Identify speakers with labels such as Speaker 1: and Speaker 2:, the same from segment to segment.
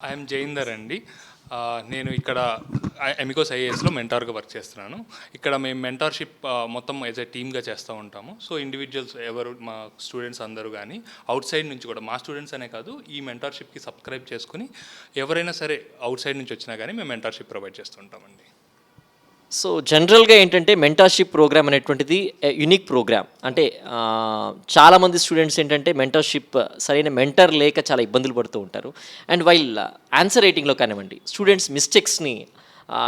Speaker 1: I'm జైందర్ అండి. నేను ఇక్కడ అమికోస్ ఐఏఎస్లో మెంటార్గా వర్క్ చేస్తున్నాను. ఇక్కడ మేము మెంటార్షిప్ మొత్తం యాజ్ ఎ టీమ్గా చేస్తూ ఉంటాము. సో ఇండివిజువల్స్ ఎవరు మా స్టూడెంట్స్ అందరూ కానీ అవుట్ సైడ్ నుంచి కూడా, మా స్టూడెంట్స్ అనే కాదు, ఈ మెంటార్షిప్కి సబ్స్క్రైబ్ చేసుకుని ఎవరైనా సరే అవుట్ సైడ్ నుంచి వచ్చినా కానీ మేము మెంటార్షిప్ ప్రొవైడ్ చేస్తూ ఉంటామండి.
Speaker 2: సో జనరల్గా ఏంటంటే మెంటర్షిప్ ప్రోగ్రామ్ అనేటువంటిది యునిక్ ప్రోగ్రామ్. అంటే చాలామంది స్టూడెంట్స్ ఏంటంటే మెంటర్షిప్ సరైన మెంటర్ లేక చాలా ఇబ్బందులు పడుతూ ఉంటారు. అండ్ వైల్ ఆన్సర్ రైటింగ్లో కానివ్వండి, స్టూడెంట్స్ మిస్టేక్స్ని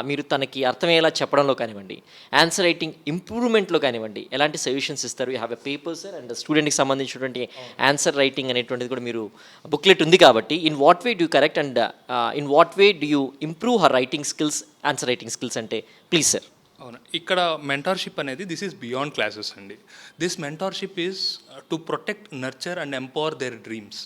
Speaker 2: మీరు తనకి అర్థమయ్యేలా చెప్పడంలో కానివ్వండి, ఆన్సర్ రైటింగ్ ఇంప్రూవ్మెంట్లో కానివ్వండి, ఎలాంటి సొల్యూషన్స్ ఇస్తారు? You have a papers and స్టూడెంట్కి సంబంధించినటువంటి ఆన్సర్ రైటింగ్ అనేటువంటిది కూడా మీరు బుక్లెట్ ఉంది కాబట్టి, in what way do correct and in what way do you improve her writing skills, answer writing skills అంటే ప్లీజ్ సార్.
Speaker 1: అవును, ఇక్కడ మెంటార్షిప్ అనేది దిస్ ఈజ్ బియాండ్ క్లాసెస్ అండి. This mentorship is to protect, nurture and empower their dreams.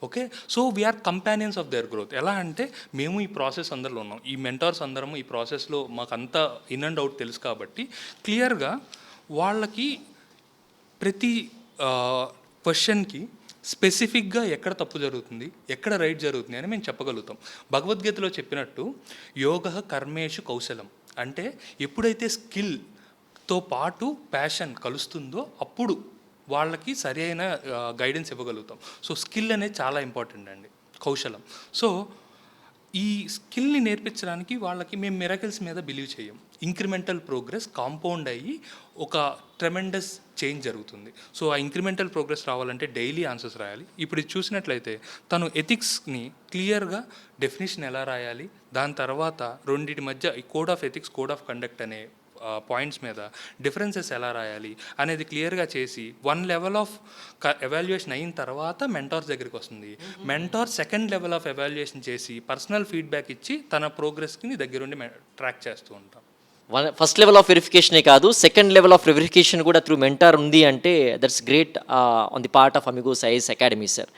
Speaker 1: Okay, so we are companions of their growth. ఎలా అంటే మేము ఈ process అందరిలో ఉన్నాం, ఈ మెంటార్స్ అందరము ఈ ప్రాసెస్లో మాకంతా ఇన్ అండ్ అవుట్ తెలుసు కాబట్టి క్లియర్గా వాళ్ళకి ప్రతి క్వశ్చన్కి స్పెసిఫిక్గా ఎక్కడ తప్పు జరుగుతుంది, ఎక్కడ రైట్ జరుగుతుంది అని మేము చెప్పగలుగుతాం. భగవద్గీతలో చెప్పినట్టు యోగ కర్మేషు కౌశలం అంటే ఎప్పుడైతే స్కిల్తో పాటు ప్యాషన్ కలుస్తుందో అప్పుడు వాళ్ళకి సరి అయిన గైడెన్స్ ఇవ్వగలుగుతాం. సో స్కిల్ అనేది చాలా ఇంపార్టెంట్ అండి, కౌశలం. సో ఈ స్కిల్ని నేర్పించడానికి వాళ్ళకి మేము మిరకిల్స్ మీద బిలీవ్ చేయం. ఇంక్రిమెంటల్ ప్రోగ్రెస్ కాంపౌండ్ అయ్యి ఒక ట్రెమెండస్ చేంజ్ జరుగుతుంది. సో ఆ ఇంక్రిమెంటల్ ప్రోగ్రెస్ రావాలంటే డైలీ ఆన్సర్స్ రాయాలి. ఇప్పుడు ఇది చూసినట్లయితే తను ఎథిక్స్ని క్లియర్గా డెఫినేషన్ ఎలా రాయాలి, దాని తర్వాత రెండింటి మధ్య ఈ code of ethics, code of conduct అనే పాయింట్స్ మీద డిఫరెన్సెస్ ఎలా రాయాలి అనేది క్లియర్గా చేసి 1 లెవెల్ ఆఫ్ ఎవాల్యుయేషన్ అయిన తర్వాత మెంటార్స్ దగ్గరికి వస్తుంది. Mentor 2nd level of evaluation చేసి పర్సనల్ ఫీడ్బ్యాక్ ఇచ్చి తన ప్రోగ్రెస్కి దగ్గరుండి ట్రాక్ చేస్తూ ఉంటాం.
Speaker 2: ఫస్ట్ లెవెల్ ఆఫ్ వెరిఫికేషనే కాదు, 2nd లెవెల్ ఆఫ్ వెరిఫికేషన్ కూడా త్రూ మెంటార్ ఉంది అంటే that's great on the part of Amigos IAS academy sir.